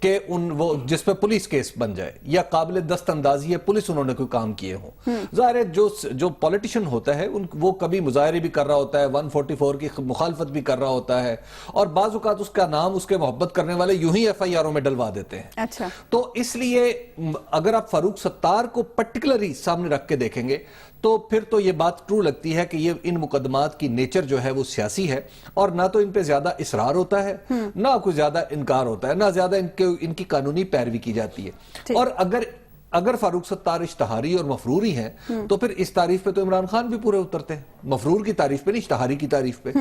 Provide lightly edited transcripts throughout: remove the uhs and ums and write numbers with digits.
کہ وہ جس پہ پولیس کیس بن جائے یا قابل دست اندازی ہے پولیس انہوں نے کوئی کام کیے ہوں. ظاہر ہے جو پولیٹیشن ہوتا ہے وہ کبھی مظاہرے بھی کر رہا ہوتا ہے, 144 کی مخالفت بھی کر رہا ہوتا ہے, اور بعض اوقات اس کا نام اس کے محبت کرنے والے یوں ہی ایف آئی آروں میں ڈلوا دیتے ہیں. اچھا, تو اس لیے اگر آپ فاروق ستار کو پرٹیکولرلی سامنے رکھ کے دیکھیں گے تو پھر تو یہ بات ٹرو لگتی ہے کہ یہ ان مقدمات کی نیچر جو ہے وہ سیاسی ہے, اور نہ تو ان پہ زیادہ اصرار ہوتا ہے, نہ کوئی زیادہ انکار ہوتا ہے, نہ زیادہ ان کی قانونی پیروی کی جاتی ہے. اور اگر فاروق ستار اشتہاری اور مفروری ہیں تو پھر اس تعریف پہ تو عمران خان بھی پورے اترتے ہیں, مفرور کی تعریف پہ نہیں, اشتہاری کی تعریف پہ,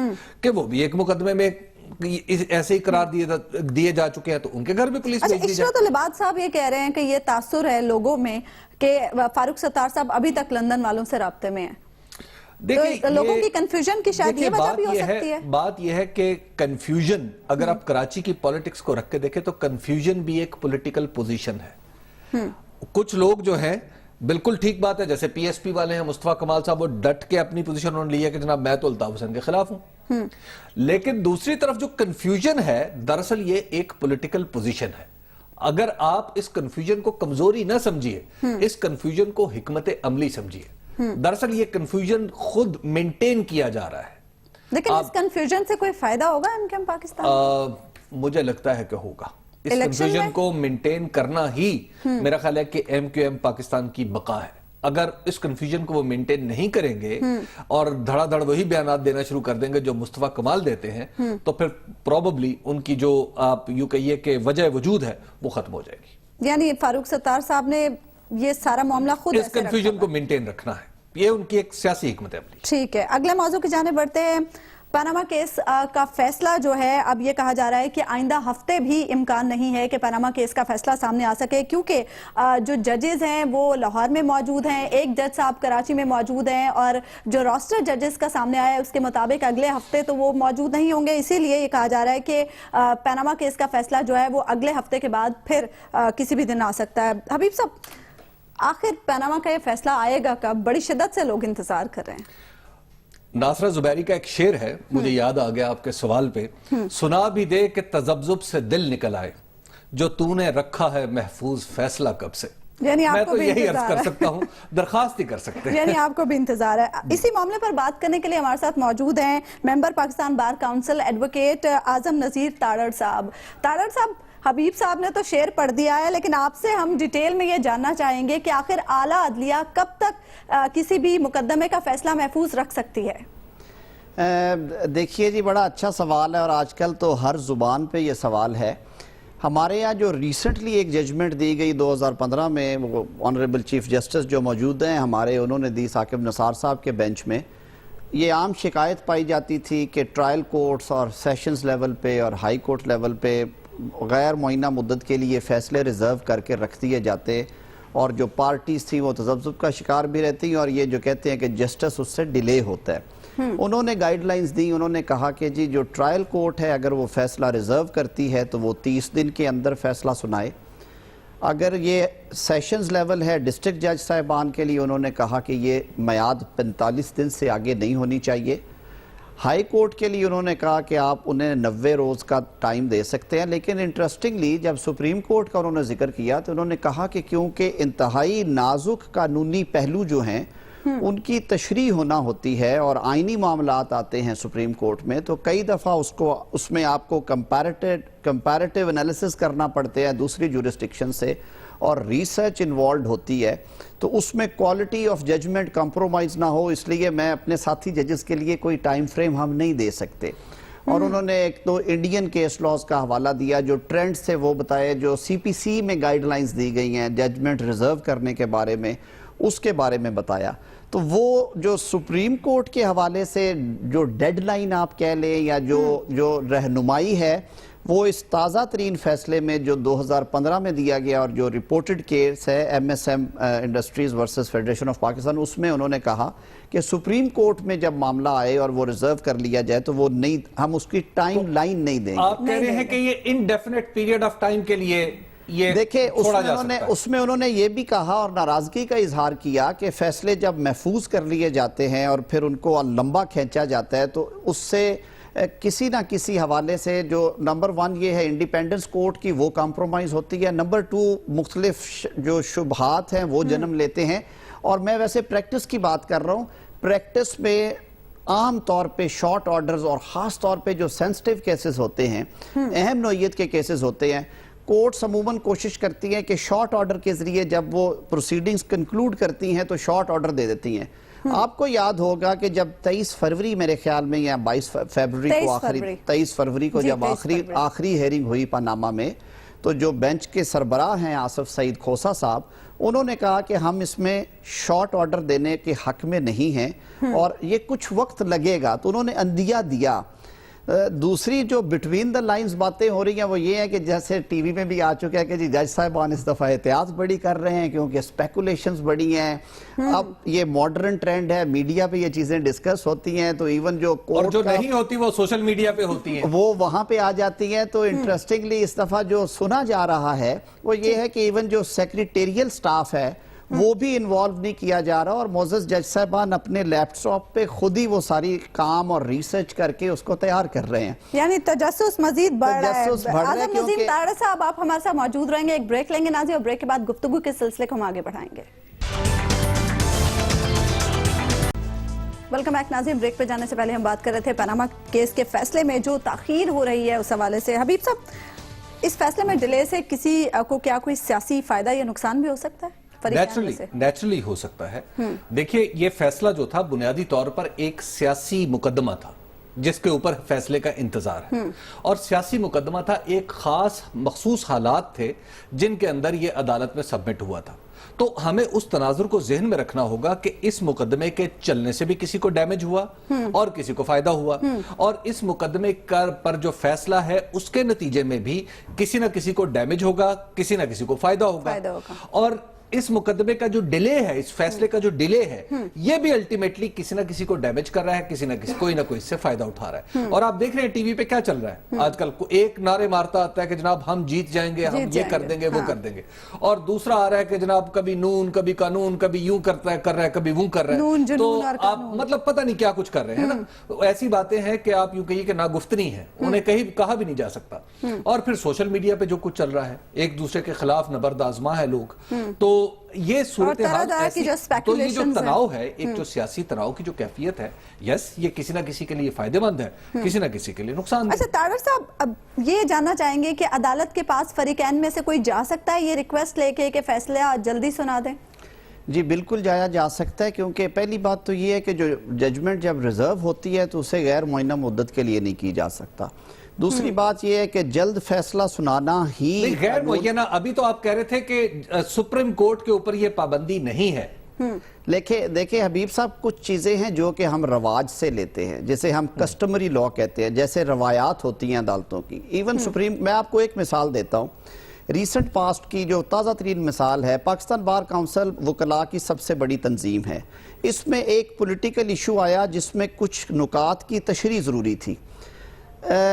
کہ وہ بھی ایک مقدمے میں ایسے ہی قرار دیے جا چکے ہیں تو ان کے گھر بھی پولیس بھیج دی جائے. عشرت العباد صاحب یہ کہہ رہے ہیں کہ یہ تاثر ہے لوگوں میں کہ فاروق ستار صاحب ابھی تک لندن والوں سے رابطے میں ہیں. تو لوگوں کی کنفیوژن کی شاید یہ وجہ بھی ہو سکتی ہے. بات یہ ہے کہ کنفیوژن, اگر آپ کراچی کی پولیٹکس کو رکھ کے دیکھیں تو کنفیوژن بھی ایک پولیٹیکل پوزیشن ہے. کچھ لوگ جو ہیں, بالکل ٹھیک بات ہے, جیسے پی ایس پی والے ہیں مصطفیٰ کمال صاحب, وہ ڈٹ کے اپنی پوزیشن انہوں نے لیا کہ جناب میں تو الطاف حسین کے خلاف ہوں. لیکن دوسری طرف جو کنفیوژن ہے دراصل یہ ایک پولیٹیکل پوزیشن ہے. اگر آپ اس کنفیوژن کو کمزوری نہ سمجھیے, اس کنفیوژن کو حکمت عملی سمجھیے. دراصل یہ کنفیوژن خود مینٹین کیا جا رہا ہے. لیکن اس کنفیوژن سے کوئی فائدہ ہوگا ایم کیو ایم پاکستان؟ مجھے لگتا ہے کہ ہوگا. اس کنفیوژن کو مینٹین کرنا ہی میرا خیال ہے کہ ایم کیو ایم پاکستان کی بقا ہے. اگر اس کنفیوژن کو وہ مینٹین نہیں کریں گے اور دھڑا دھڑ وہی بیانات دینا شروع کر دیں گے جو مصطفیٰ کمال دیتے ہیں, تو پھر پروبیبلی ان کی جو آپ یوں کہیے کہ وجہ وجود ہے وہ ختم ہو جائے گی. یعنی فاروق ستار صاحب نے یہ سارا معاملہ خود اس کنفیوژن کو مینٹین رکھنا ہے, یہ ان کی ایک سیاسی حکمت عملی. ٹھیک ہے, اگلے موضوع کی جانب بڑھتے ہیں. پاناما کیس کا فیصلہ جو ہے اب یہ کہا جا رہا ہے کہ آئندہ ہفتے بھی امکان نہیں ہے کہ پاناما کیس کا فیصلہ سامنے آ سکے, کیونکہ جو ججز ہیں وہ لاہور میں موجود ہیں, ایک جج صاحب کراچی میں موجود ہیں, اور جو راسٹر ججز کا سامنے آیا ہے اس کے مطابق اگلے ہفتے تو وہ موجود نہیں ہوں گے. اسی لیے یہ کہا جا رہا ہے کہ پاناما کیس کا فیصلہ جو ہے وہ اگلے ہفتے کے بعد پھر کسی بھی دن آ سکتا ہے. حبیب صاحب, آخر پاناما کا یہ فیصلہ آئے گا کب؟ بڑی شدت سے لوگ انتظار کر رہے ہیں. ناصرہ زبیری کا ایک شعر ہے, مجھے یاد آ گیا آپ کے سوال پہ, سنا بھی دے کہ تذبذب سے دل نکل آئے, جو تو نے رکھا ہے محفوظ فیصلہ کب سے. یعنی میں آپ کو تو بھی یہی عرض انتظار کر ہے, سکتا ہوں, درخواست ہی کر سکتے ہیں. یعنی آپ کو بھی انتظار ہے. اسی معاملے پر بات کرنے کے لیے ہمارے ساتھ موجود ہیں ممبر پاکستان بار کاؤنسل ایڈوکیٹ اعظم نذیر تاڑڑ صاحب. تاڑڑ صاحب, حبیب صاحب نے تو شعر پڑھ دیا ہے, لیکن آپ سے ہم ڈیٹیل میں یہ جاننا چاہیں گے کہ آخر اعلیٰ عدلیہ کب تک کسی بھی مقدمے کا فیصلہ محفوظ رکھ سکتی ہے؟ دیکھیے جی, بڑا اچھا سوال ہے, اور آج کل تو ہر زبان پہ یہ سوال ہے. ہمارے یہاں جو ریسنٹلی ایک ججمنٹ دی گئی 2015 میں, وہ آنریبل چیف جسٹس جو موجود ہیں ہمارے, انہوں نے دی ثاقب نثار صاحب کے بینچ میں. یہ عام شکایت پائی جاتی تھی کہ ٹرائل کورٹس اور سیشنز لیول پہ اور ہائی کورٹ لیول پہ غیر معینہ مدت کے لیے فیصلے ریزرو کر کے رکھ دیے جاتے, اور جو پارٹیز تھیں وہ تذبذب کا شکار بھی رہتی ہیں, اور یہ جو کہتے ہیں کہ جسٹس اس سے ڈیلے ہوتا ہے. انہوں نے گائیڈ لائنز دی, انہوں نے کہا کہ جی جو ٹرائل کورٹ ہے اگر وہ فیصلہ ریزرو کرتی ہے تو وہ 30 دن کے اندر فیصلہ سنائے. اگر یہ سیشنز لیول ہے ڈسٹرکٹ جج صاحبان کے لیے, انہوں نے کہا کہ یہ میعاد 45 دن سے آگے نہیں ہونی چاہیے. ہائی کورٹ کے لیے انہوں نے کہا کہ آپ انہیں 90 روز کا ٹائم دے سکتے ہیں. لیکن انٹرسٹنگلی جب سپریم کورٹ کا انہوں نے ذکر کیا تو انہوں نے کہا کہ کیونکہ انتہائی نازک قانونی پہلو جو ہیں ان کی تشریح ہونا ہوتی ہے اور آئینی معاملات آتے ہیں سپریم کورٹ میں, تو کئی دفعہ اس میں آپ کو کمپیریٹیو انالیسس کرنا پڑتے ہیں دوسری جورسڈکشن سے, اور ریسرچ انوالوڈ ہوتی ہے, تو اس میں کوالٹی آف ججمنٹ کمپرومائز نہ ہو. اس لیے میں اپنے ساتھی ججز کے لیے کوئی ٹائم فریم ہم نہیں دے سکتے. اور انہوں نے ایک تو انڈین کیس لاز کا حوالہ دیا, جو ٹرینڈ سے وہ بتائے, جو سی پی سی میں گائیڈ لائنز دی گئی ہیں ججمنٹ ریزرو کرنے کے بارے میں, اس کے بارے میں بتایا. تو وہ جو سپریم کورٹ کے حوالے سے جو ڈیڈ لائن آپ کہہ لیں یا جو رہنمائی ہے, وہ اس تازہ ترین فیصلے میں جو 2015 میں دیا گیا اور جو ریپورٹڈ کیس ہے M S M industries versus federation of Pakistan, اس میں انہوں نے کہا کہ سپریم کورٹ میں جب معاملہ آئے اور وہ ریزرو کر لیا جائے تو وہ نہیں, ہم اس کی ٹائم لائن نہیں دیں گے. آپ کہہ رہے ہیں کہ یہ انڈیفینٹ پیریڈ آف ٹائم کے لیے دیکھیں اس میں انہوں نے یہ بھی کہا اور ناراضگی کا اظہار کیا کہ فیصلے جب محفوظ کر لیے جاتے ہیں اور پھر ان کو لمبا کھینچا جاتا ہے تو اس سے کسی نہ کسی حوالے سے جو نمبر 1 یہ ہے انڈیپینڈنس کورٹ کی وہ کمپرومائز ہوتی ہے، نمبر 2 مختلف جو شبہات ہیں وہ جنم لیتے ہیں. اور میں ویسے پریکٹس کی بات کر رہا ہوں، پریکٹس میں عام طور پہ شارٹ آرڈرز اور خاص طور پہ جو سینسٹیو کیسز ہوتے ہیں، اہم نوعیت کے کیسز ہوتے ہیں، کورٹس عموماً کوشش کرتی ہیں کہ شارٹ آرڈر کے ذریعے جب وہ پروسیڈنگز کنکلوڈ کرتی ہیں تو شارٹ آرڈر دے دیتی ہیں. آپ کو یاد ہوگا کہ جب 23 فروری میرے خیال میں یا 22 فروری کو 23 فروری کو جب آخری ہیرنگ ہوئی پاناما میں، تو جو بینچ کے سربراہ ہیں آصف سعید کھوسا صاحب، انہوں نے کہا کہ ہم اس میں شارٹ آرڈر دینے کے حق میں نہیں ہیں اور یہ کچھ وقت لگے گا، تو انہوں نے اندیہ دیا. دوسری جو بٹوین دا لائنز باتیں ہو رہی ہیں وہ یہ ہے کہ جیسے ٹی وی میں بھی آ چکا ہے کہ جی جج صاحبان اس دفعہ احتیاط بڑی کر رہے ہیں کیونکہ اسپیکولیشنز بڑی ہیں. اب یہ ماڈرن ٹرینڈ ہے، میڈیا پہ یہ چیزیں ڈسکس ہوتی ہیں، تو ایون جو اور جو نہیں ہوتی وہ سوشل میڈیا پہ ہوتی ہیں، وہ وہاں پہ آ جاتی ہیں. تو انٹرسٹنگلی اس دفعہ جو سنا جا رہا ہے وہ یہ ہے کہ ایون جو سیکریٹریل سٹاف ہے وہ بھی انوالو نہیں کیا جا رہا، اور معزز جج صاحبان اپنے لیپ ٹاپ پہ خود ہی وہ ساری کام اور ریسرچ کر کے اس کو تیار کر رہے ہیں. یعنی تجسس مزید بڑھ رہا ہے. اعظم نظیم کیونکہ تاڑا صاحب آپ ہمارے ساتھ موجود رہیں گے، ایک بریک لیں گے ناظرین، اور بریک کے بعد گفتگو کے سلسلے کو ہم آگے بڑھائیں گے. ویلکم بیک ناظرین. بریک پہ جانے سے پہلے ہم بات کر رہے تھے پاناما کیس کے فیصلے میں جو تاخیر ہو رہی ہے اس حوالے سے. حبیب صاحب، اس فیصلے میں ڈیلے سے کسی کو کیا کوئی سیاسی فائدہ یا نقصان بھی ہو سکتا ہے؟ نیچرلی ہو سکتا ہے. دیکھیے یہ فیصلہ جو تھا بنیادی طور پر ایک سیاسی مقدمہ تھا جس کے اوپر فیصلے کا انتظار ہے، اور سیاسی مقدمہ تھا، ایک خاص مخصوص حالات تھے جن کے اندر یہ عدالت میں سبمٹ ہوا تھا. تو ہمیں اس تناظر کو ذہن میں رکھنا ہوگا کہ اس مقدمے کے چلنے سے بھی کسی کو ڈیمیج ہوا اور کسی کو فائدہ ہوا، اور اس مقدمے پر جو فیصلہ ہے اس کے نتیجے میں بھی کسی نہ کسی کو ڈیمیج ہوگا، کسی نہ کسی کو فائدہ ہوگا. اور اس مقدمے کا جو ڈیلے ہے، اس فیصلے کا جو ڈیلے ہے، یہ بھی الٹیمیٹلی کسی نہ کسی کو ڈیمیج کر رہا ہے، کسی نہ کسی کوئی نہ کوئی اس سے فائدہ اٹھا رہا ہے. اور آپ دیکھ رہے ہیں ٹی وی پہ کیا چل رہا ہے آج کل، ایک نعرے مارتا آتا ہے کہ جناب ہم جیت جائیں گے، ہم یہ کر دیں گے، وہ کر دیں گے، اور دوسرا آ رہا ہے کہ جناب کبھی نون، کبھی قانون، کبھی یوں کر رہا ہے، کبھی وہ کر رہا ہے. تو آپ مطلب پتہ نہیں کیا کچھ کر رہے ہیں نا. ایسی باتیں ہیں کہ آپ یوں کہیے کہ ناگفتنی ہے، انہیں کہا بھی نہیں جا سکتا. اور پھر سوشل میڈیا پہ جو کچھ چل رہا ہے، ایک دوسرے کے خلاف نبرد آزما ہے لوگ. تو یہ صورتحال ایسی، تو یہ جو تناؤ ہے، ایک جو سیاسی تناؤ کی جو کیفیت ہے، یس یہ کسی نہ کسی کے لیے فائدہ مند ہے، کسی نہ کسی کے لیے نقصان دہ. اچھا تاڑر صاحب، اب یہ جاننا چاہیں گے کہ عدالت کے پاس فریقین میں سے کوئی جا سکتا ہے یہ ریکویسٹ لے کے کہ فیصلہ جلدی سنا دیں؟ جی بالکل جایا جا سکتا ہے، کیونکہ پہلی بات تو یہ ہے کہ جو ججمنٹ جب ریزرو ہوتی ہے تو اسے غیر معینہ مدت کے لیے نہیں کی جا سکتا. دوسری بات یہ ہے کہ جلد فیصلہ سنانا ہی غیر معینہ. ابھی تو آپ کہہ رہے تھے کہ سپریم کورٹ کے اوپر یہ پابندی نہیں ہے. دیکھیں حبیب صاحب، کچھ چیزیں ہیں جو کہ ہم رواج سے لیتے ہیں، جیسے ہم کسٹمری لا کہتے ہیں، جیسے روایات ہوتی ہیں عدالتوں کی. ایون سپریم، میں آپ کو ایک مثال دیتا ہوں، ریسنٹ پاسٹ کی جو تازہ ترین مثال ہے، پاکستان بار کونسل وکلاء کی سب سے بڑی تنظیم ہے. اس میں ایک پولیٹیکل ایشو آیا جس میں کچھ نکات کی تشریح ضروری تھی.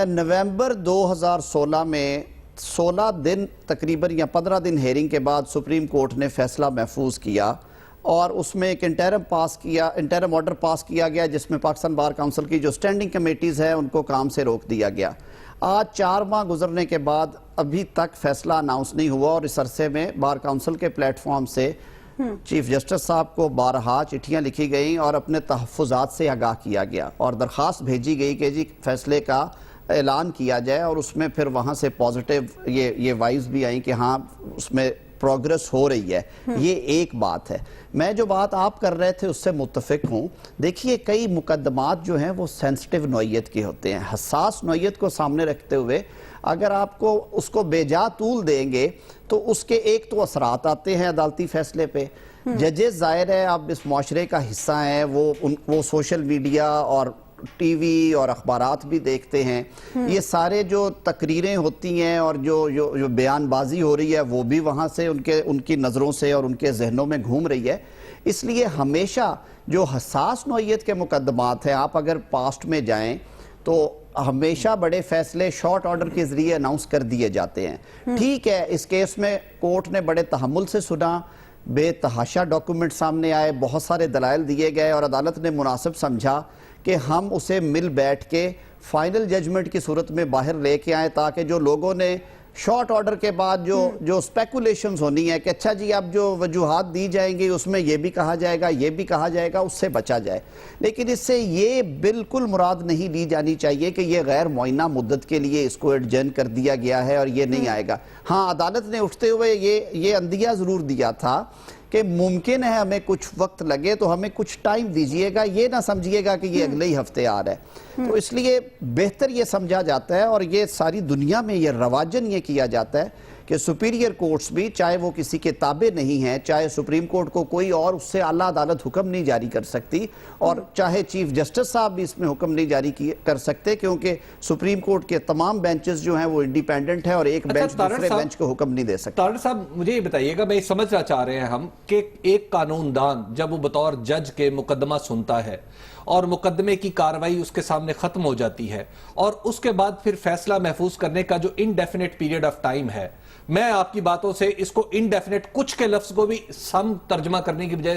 نومبر 2016 میں 16 دن تقریباً یا 15 دن ہیرنگ کے بعد سپریم کورٹ نے فیصلہ محفوظ کیا، اور اس میں ایک انٹرم آرڈر پاس کیا گیا جس میں پاکستان بار کونسل کی جو سٹینڈنگ کمیٹیز ہیں ان کو کام سے روک دیا گیا. آج 4 ماہ گزرنے کے بعد ابھی تک فیصلہ اناؤنس نہیں ہوا، اور اس عرصے میں بار کونسل کے پلیٹ فارم سے چیف جسٹس صاحب کو بارہا چٹھیاں لکھی گئیں اور اپنے تحفظات سے آگاہ کیا گیا، اور درخواست بھیجی گئی کہ جی فیصلے کا اعلان کیا جائے. اور اس میں پھر وہاں سے پازیٹیو یہ وائز بھی آئیں کہ ہاں اس میں پروگرس ہو رہی ہے. یہ ایک بات ہے. میں جو بات آپ کر رہے تھے اس سے متفق ہوں. دیکھیے کئی مقدمات جو ہیں وہ سینسٹیو نوعیت کے ہوتے ہیں، حساس نوعیت کو سامنے رکھتے ہوئے اگر آپ کو اس کو بے جا طول دیں گے تو اس کے ایک تو اثرات آتے ہیں عدالتی فیصلے پہ. ججز ظاہر ہے آپ اس معاشرے کا حصہ ہیں، وہ سوشل میڈیا اور ٹی وی اور اخبارات بھی دیکھتے ہیں. یہ سارے جو تقریریں ہوتی ہیں اور جو بیان بازی ہو رہی ہے وہ بھی وہاں سے ان کی نظروں سے اور ان کے ذہنوں میں گھوم رہی ہے. اس لیے ہمیشہ جو حساس نوعیت کے مقدمات ہیں، آپ اگر پاسٹ میں جائیں تو ہمیشہ بڑے فیصلے شارٹ آرڈر کے ذریعے اناؤنس کر دیے جاتے ہیں. ٹھیک ہے، اس کیس میں کورٹ نے بڑے تحمل سے سنا، بے تحاشا ڈاکومنٹ سامنے آئے, بہت سارے دلائل دیے گئے اور عدالت نے مناسب سمجھا کہ ہم اسے مل بیٹھ کے فائنل ججمنٹ کی صورت میں باہر لے کے آئیں, تاکہ جو لوگوں نے شارٹ آرڈر کے بعد جو سپیکولیشنز ہونی ہے کہ اچھا جی اب جو وجوہات دی جائیں گی اس میں یہ بھی کہا جائے گا یہ بھی کہا جائے گا, اس سے بچا جائے. لیکن اس سے یہ بالکل مراد نہیں لی جانی چاہیے کہ یہ غیر معینہ مدت کے لیے اس کو ایڈجن کر دیا گیا ہے اور یہ نہیں آئے گا. ہاں, عدالت نے اٹھتے ہوئے یہ اندیہ ضرور دیا تھا کہ ممکن ہے ہمیں کچھ وقت لگے تو ہمیں کچھ ٹائم دیجئے گا, یہ نہ سمجھیے گا کہ یہ اگلے ہی ہفتے آ رہا ہے. تو اس لیے بہتر یہ سمجھا جاتا ہے اور یہ ساری دنیا میں یہ رواجن یہ کیا جاتا ہے کہ سپیریئر کورٹس بھی, چاہے وہ کسی کے تابع نہیں ہیں, چاہے سپریم کورٹ کو کوئی اور اس سے اعلیٰ عدالت حکم نہیں جاری کر سکتی, اور چاہے چیف جسٹس صاحب بھی اس میں حکم نہیں جاری کر سکتے, کیونکہ سپریم کورٹ کے تمام بینچز جو ہیں وہ انڈیپینڈنٹ ہیں اور ایک بینچ دوسرے بینچ کو حکم نہیں دے سکتا. طارق صاحب مجھے یہ بتائیے گا, میں سمجھنا چاہ رہے ہیں ہم کہ ایک قانون دان جب وہ بطور جج کے مقدمہ سنتا ہے اور مقدمے کی کاروائی اس کے سامنے ختم ہو جاتی ہے اور اس کے بعد پھر فیصلہ محفوظ کرنے کا جو انڈیفینٹ پیریڈ آف ٹائم ہے, میں آپ کی باتوں سے اس کو انڈیفینٹ کچھ کے لفظ کو بھی سم ترجمہ کرنے کی بجائے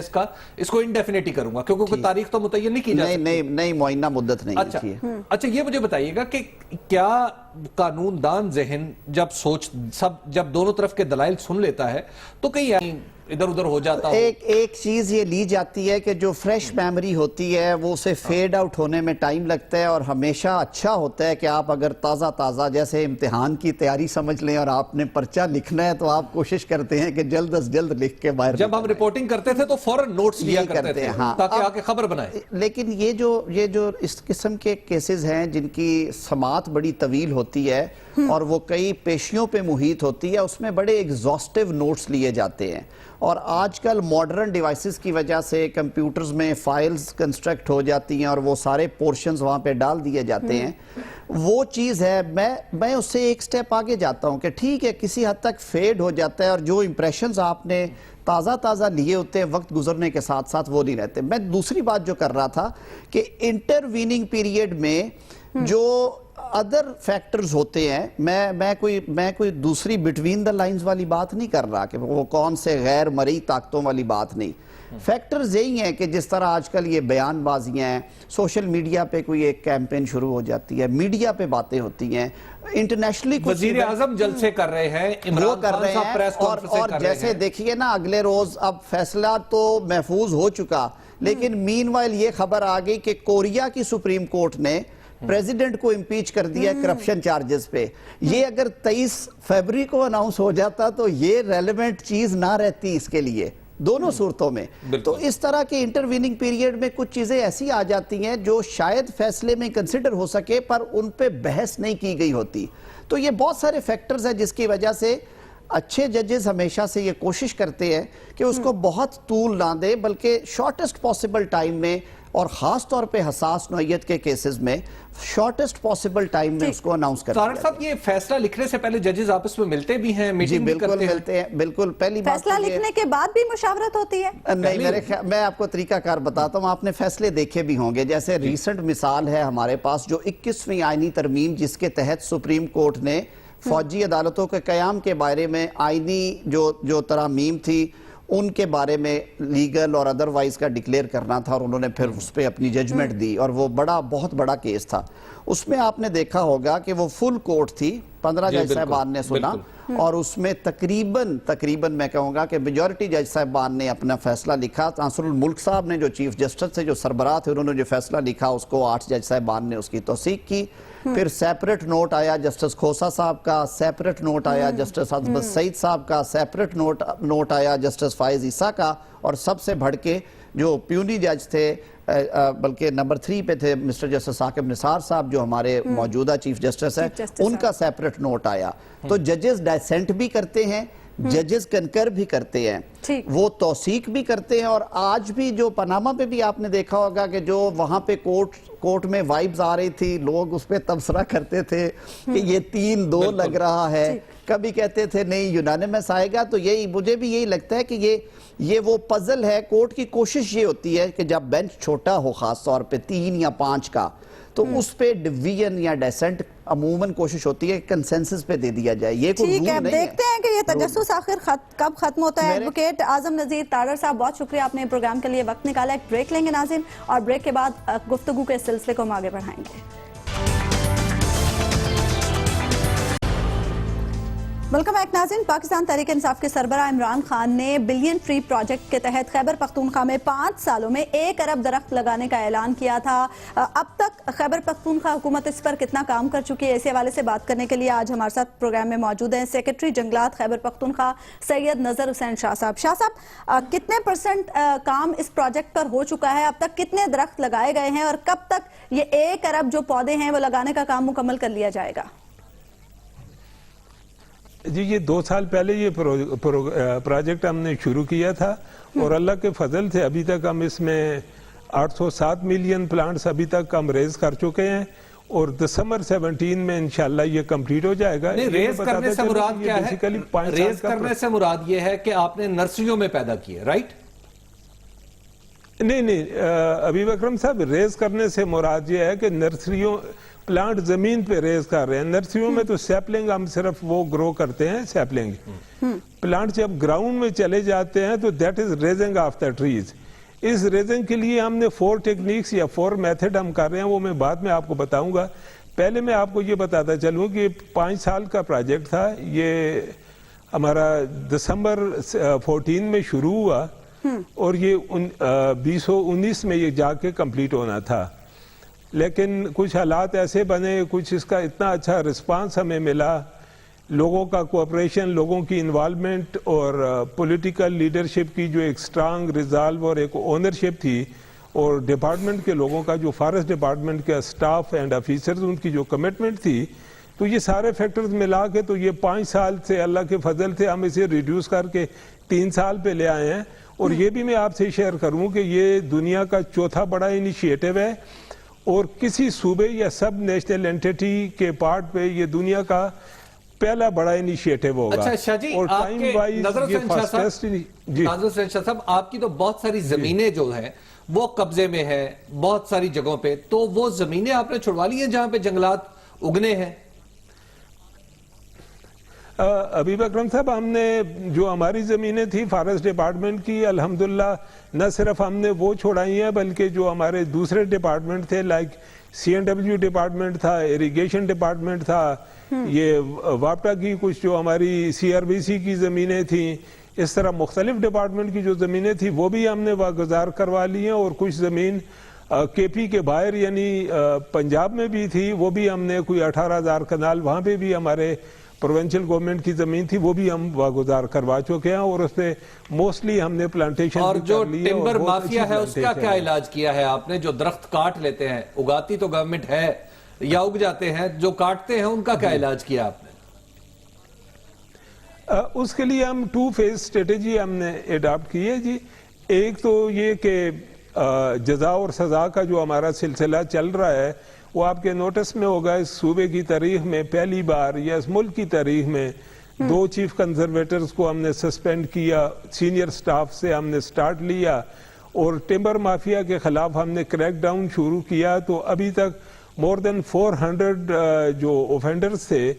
اس کو انڈیفینٹ ہی کروں گا, کیونکہ کوئی تاریخ تو متعین نہیں کی جا سکتی. نہیں, معینہ مدت نہیں لکھی ہے. اچھا, یہ مجھے بتائیے گا کہ کیا قانون دان ذہن جب دونوں طرف کے دلائل سن لیتا ہے تو کہیں ادھر ادھر ہو جاتا ہو؟ ایک چیز یہ لی جاتی ہے کہ جو فریش میموری ہوتی ہے وہ اسے فیڈ آؤٹ ہونے میں ٹائم لگتا ہے, اور ہمیشہ اچھا ہوتا ہے کہ آپ اگر تازہ جیسے امتحان کی تیاری سمجھ لیں اور آپ نے پرچہ لکھنا ہے تو آپ کوشش کرتے ہیں کہ جلد از جلد لکھ کے باہر. جب ہم رپورٹنگ کرتے تھے تو فوراً نوٹس لیا کرتے تھے تاکہ آ کے خبر بنائے. لیکن یہ جو اس قسم کے کیسز ہیں جن کی سماعت بڑی طویل ہوتی ہے اور وہ کئی پیشیوں پہ محیط ہوتی ہے, اس میں بڑے ایگزاسٹیو نوٹس لیے جاتے ہیں, اور آج کل ماڈرن ڈیوائسز کی وجہ سے کمپیوٹرز میں فائلز کنسٹرکٹ ہو جاتی ہیں اور وہ سارے پورشنز وہاں پہ ڈال دیے جاتے ہیں. وہ چیز ہے, میں اس سے ایک سٹیپ آگے جاتا ہوں کہ ٹھیک ہے کسی حد تک فیڈ ہو جاتا ہے اور جو امپریشنز آپ نے تازہ لیے ہوتے ہیں وقت گزرنے کے ساتھ ساتھ وہ نہیں رہتے. میں دوسری بات جو کر رہا تھا کہ انٹرویننگ پیریڈ میں جو ادر فیکٹرز ہوتے ہیں, میں کوئی دوسری بٹوین دا لائنز والی بات نہیں کر رہا کہ وہ کون سے غیر مرئی طاقتوں والی بات نہیں. فیکٹرز یہی ہیں کہ جس طرح آج کل یہ بیان بازیاں ہیں, سوشل میڈیا پہ کوئی ایک کیمپین شروع ہو جاتی ہے, میڈیا پہ باتیں ہوتی ہیں, انٹرنیشنلی وزیر اعظم جلسے کر رہے ہیں, عمران خان صاحب پریس کانفرنس کر رہے ہیں, اور جیسے دیکھیے نا اگلے روز اب فیصلہ تو محفوظ ہو چکا, لیکن مین وائل یہ خبر آ گئی کہ کوریا کی سپریم کورٹ نے پریزیڈنٹ کو امپیچ کر دیا کرپشن چارجز پہ. یہ اگر 23 فیبری کو اناؤنس ہو جاتا تو یہ ریلیونٹ چیز نہ رہتی اس کے لیے دونوں صورتوں میں. تو اس طرح کے انٹرویننگ پیریڈ میں کچھ چیزیں ایسی آ جاتی ہیں جو شاید فیصلے میں کنسیڈر ہو سکے پر ان پہ بحث نہیں کی گئی ہوتی. تو یہ بہت سارے فیکٹرز ہیں جس کی وجہ سے اچھے ججز ہمیشہ سے یہ کوشش کرتے ہیں کہ اس کو بہت طول نہ دے بلکہ شارٹسٹ پاسبل ٹائم میں, اور خاص طور پہ حساس نوعیت کے کیسز میں شارٹسٹ پاسبل ٹائم میں اس کو اناؤنس کرتے ہیں. طارق صاحب, یہ فیصلہ لکھنے سے پہلے ججز آپس میں ملتے بھی ہیں, میٹنگ بھی کرتے ہیں؟ ملتے ہیں, بالکل. پہلی بات فیصلہ لکھنے کے بعد بھی مشاورت ہوتی ہے؟ نہیں, میں آپ کو طریقہ کار بتاتا ہوں, آپ نے فیصلے دیکھے بھی ہوں گے. جیسے ریسنٹ مثال ہے ہمارے پاس جو 21ویں آئینی ترمیم جس کے تحت سپریم کورٹ نے فوجی عدالتوں کے قیام کے بارے میں آئینی جو ترامیم تھی ان کے بارے میں لیگل اور ادروائز کا ڈکلیئر کرنا تھا, اور انہوں نے پھر اس پہ اپنی ججمنٹ دی, اور وہ بہت بڑا کیس تھا. اس میں آپ نے دیکھا ہوگا کہ وہ فل کورٹ تھی, 15 جج صاحبان نے سنا, اور اس میں تقریباً میں کہوں گا کہ میجورٹی جج صاحبان نے اپنا فیصلہ لکھا. ناصر الملک صاحب نے جو چیف جسٹس سے جو سربراہ تھے انہوں نے جو فیصلہ لکھا اس کو 8 جج صاحبان نے اس کی توثیق کی. پھر سیپریٹ نوٹ آیا جسٹس کھوسا صاحب کا, سیپریٹ نوٹ آیا جسٹس عظمت سعید صاحب کا, سیپریٹ نوٹ آیا جسٹس فائز عیسیٰ کا, اور سب سے بڑھ کے جو پیونی جج تھے بلکہ نمبر 3 پہ تھے مسٹر جسٹس عاقب نثار صاحب جو ہمارے موجودہ چیف جسٹس ہیں, ان کا سیپریٹ نوٹ آیا. تو ججز ڈائسنٹ بھی کرتے ہیں, ججز کنکر بھی کرتے ہیں, وہ توثیق بھی کرتے ہیں. اور آج بھی جو پاناما پہ بھی آپ نے دیکھا ہوگا کہ جو وہاں پہ کورٹ میں وائبز آ رہی تھی, لوگ اس پہ تبصرہ کرتے تھے کہ یہ 3-2 لگ رہا ہے, کبھی کہتے تھے نہیں یونانیمس آئے گا. تو مجھے بھی یہی لگتا ہے کہ یہ وہ پزل ہے. کورٹ کی کوشش یہ ہوتی ہے کہ جب بینچ چھوٹا ہو خاص طور پہ 3 یا 5 کا, تو اس پہ ڈویژن یا ڈیسنٹ عموماً کوشش ہوتی ہے کنسنسس پہ دے دیا جائے. یہ کوئی رول نہیں ہے. دیکھتے ہیں کہ یہ تجسس آخر کب ختم ہوتا ہے؟ ایڈوکیٹ اعظم نذیر تارڑ صاحب، بہت شکریہ آپ نے پروگرام کے لیے وقت نکالا. ایک بریک لیں گے ناظرین، اور بریک کے بعد گفتگو کے سلسلے کو ہم آگے بڑھائیں گے. ویلکم بیک ناظرین. پاکستان تحریک انصاف کے سربراہ عمران خان نے بلین ٹری پروجیکٹ کے تحت خیبر پختونخوا میں 5 سالوں میں 1 ارب درخت لگانے کا اعلان کیا تھا. اب تک خیبر پختونخوا حکومت اس پر کتنا کام کر چکی ہے، اسی حوالے سے بات کرنے کے لیے آج ہمارے ساتھ پروگرام میں موجود ہیں سیکرٹری جنگلات خیبر پختونخوا سید نذر حسین شاہ صاحب. شاہ صاحب، کتنے % کام اس پروجیکٹ پر ہو چکا ہے؟ اب تک کتنے درخت لگائے گئے ہیں، اور کب تک یہ 1 ارب جو پودے ہیں وہ لگانے کا کام مکمل کر لیا جائے گا؟ جی، یہ 2 سال پہلے یہ پروجیکٹ ہم نے شروع کیا تھا، اور اللہ کے فضل سے ابھی تک ہم اس میں 807 ملین پلانٹس ابھی تک ہم ریز کر چکے ہیں، اور دسمبر 17 میں انشاءاللہ یہ کمپلیٹ ہو جائے گا. ریز کرنے سے مراد کیا ہے؟ ریز کرنے سے مراد یہ ہے کہ آپ نے نرسریوں میں پیدا کیے، رائٹ؟ نہیں حبیب اکرم صاحب، ریز کرنے سے مراد یہ ہے کہ نرسریوں پلانٹ زمین پہ ریز کر رہے ہیں. نرسریوں میں تو سیپلنگ ہم صرف وہ گرو کرتے ہیں، سیپلنگ. پلانٹ جب گراؤنڈ میں چلے جاتے ہیں تو that is raising of the trees. اس ریزنگ کے لیے ہم نے 4 ٹیکنیکس یا 4 میتھڈ ہم کر رہے ہیں، وہ میں بعد میں آپ کو بتاؤں گا. پہلے میں آپ کو یہ بتاتا چلوں کہ 5 سال کا پروجیکٹ تھا. یہ ہمارا دسمبر 14 میں شروع ہوا، اور یہ 2019 میں یہ جا کے کمپلیٹ ہونا تھا. لیکن کچھ حالات ایسے بنے، کچھ اس کا اتنا اچھا رسپانس ہمیں ملا، لوگوں کا کوآپریشن، لوگوں کی انوالومنٹ، اور پولیٹیکل لیڈرشپ کی جو ایک سٹرانگ ریزالو اور ایک اونرشپ تھی، اور ڈپارٹمنٹ کے لوگوں کا، جو فارسٹ ڈپارٹمنٹ کا سٹاف اینڈ آفیسرز، ان کی جو کمٹمنٹ تھی، تو یہ سارے فیکٹرز ملا کے تو یہ 5 سال سے اللہ کے فضل سے ہم اسے ریڈیوس کر کے 3 سال پہ لے آئے ہیں. اور یہ بھی میں آپ سے شیئر کروں کہ یہ دنیا کا 4تھا بڑا انیشیٹو ہے، اور کسی صوبے یا سب نیشنل اینٹیٹی کے پارٹ پہ یہ دنیا کا پہلا بڑا انیشیٹو ہوگا. اچھا شاہ جی، آپ کے نظر حسین شاہ صاحب، آپ کی تو بہت ساری زمینیں جو ہیں وہ قبضے میں ہے بہت ساری جگہوں پہ، تو وہ زمینیں آپ نے چھڑوا لی ہیں جہاں پہ جنگلات اگنے ہیں؟ حبیب اکرم صاحب، ہم نے جو ہماری زمینیں تھی فارسٹ ڈپارٹمنٹ کی، الحمدللہ نہ صرف ہم نے وہ چھوڑائی ہیں، بلکہ جو ہمارے دوسرے ڈپارٹمنٹ تھے، لائک CNW ڈپارٹمنٹ تھا، اریگیشن ڈپارٹمنٹ تھا، یہ واپٹا کی کچھ جو ہماری CRBC کی زمینیں تھیں، اس طرح مختلف ڈپارٹمنٹ کی جو زمینیں تھیں وہ بھی ہم نے واگزار کروا لی ہیں. اور کچھ زمین KP کے باہر یعنی پنجاب میں بھی تھی، وہ بھی ہم نے کوئی 18,000 کنال وہاں پہ بھی ہمارے پروونشل گورنمنٹ کی زمین تھی، وہ بھی ہم واگزار کروا چکے ہیں، اور اس پہ موسٹلی ہم نے پلانٹیشن. اور جو ٹمبر مافیا ہے اس کا کیا علاج کیا ہے آپ نے؟ جو درخت کاٹ لیتے ہیں، اگاتی تو گورنمنٹ ہے یا اگ جاتے ہیں، جو کاٹتے ہیں ان کا کیا علاج کیا آپ نے؟ اس کے لیے ہم 2 فیز اسٹریٹجی ہم نے اڈاپٹ کی ہے جی. ایک تو یہ کہ جزا اور سزا کا جو ہمارا سلسلہ چل رہا ہے، وہ آپ کے نوٹس میں ہوگا، اس صوبے کی تاریخ میں پہلی بار یا اس ملک کی تاریخ میں 2 چیف کنزرویٹرز کو ہم نے سسپینڈ کیا، سینئر سٹاف سے ہم نے سٹارٹ لیا، اور ٹمبر مافیا کے خلاف ہم نے کریک ڈاؤن شروع کیا. تو ابھی تک more than 400 جو اوفینڈرز تھے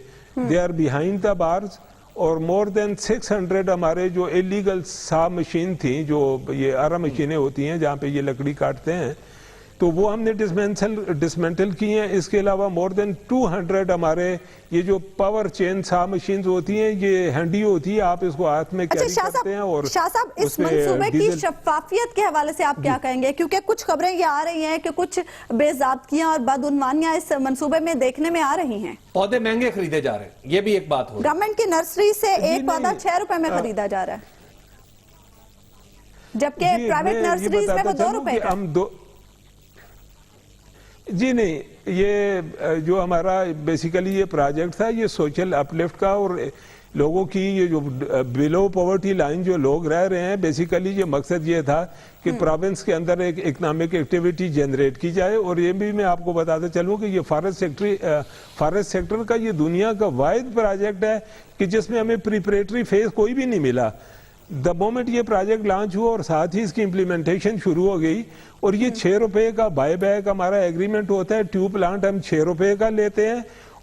they are behind the bars, اور more than 600 ہمارے جو ایلیگل سا مشین تھیں، جو یہ آرا مشینیں ہوتی ہیں جہاں پہ یہ لکڑی کاٹتے ہیں، تو وہ ہم نے ڈسمنٹل کی ہیں. اس کے علاوہ more than 200 ہمارے یہ جو پاور چین سا مشینز ہوتی ہیں، یہ ہینڈی ہوتی ہے، آپ اس کو ہاتھ میں کیری کرتے ہیں. اور شاہ صاحب، اس منصوبے کی شفافیت کے حوالے سے آپ کیا کہیں گے؟ کیونکہ کچھ خبریں یہ آ رہی ہیں کہ کچھ بے ضابطگیاں اور بدعنوانیاں اس منصوبے میں دیکھنے میں آ رہی ہیں. پودے مہنگے خریدے جا رہے ہیں، یہ بھی ایک بات ہو. گورنمنٹ کی نرسری سے ایک پودا 6 روپے میں خریدا جا رہا ہے، جبکہ پرائیویٹ نرسریز میں وہ 2 روپے کا. جی نہیں، یہ جو ہمارا بیسیکلی یہ پروجیکٹ تھا، یہ سوشل اپلفٹ کا، اور لوگوں کی یہ جو بلو پاورٹی لائن جو لوگ رہ رہے ہیں، بیسیکلی یہ مقصد یہ تھا کہ پروونس کے اندر ایک اکنامک ایکٹیویٹی جنریٹ کی جائے. اور یہ بھی میں آپ کو بتاتا چلوں کہ یہ فارسٹ سیکٹر کا یہ دنیا کا واحد پروجیکٹ ہے کہ جس میں ہمیں پریپریٹری فیز کوئی بھی نہیں ملا. دا مومنٹ یہ پروجیکٹ لانچ ہوا اور ساتھ ہی اس کی امپلیمنٹیشن شروع ہو گئی، اور یہ 6 روپے کا بائی بیک ہمارا ایگریمنٹ ہوتا ہے. ٹیوب پلانٹ ہم 6 روپے کا لیتے ہیں،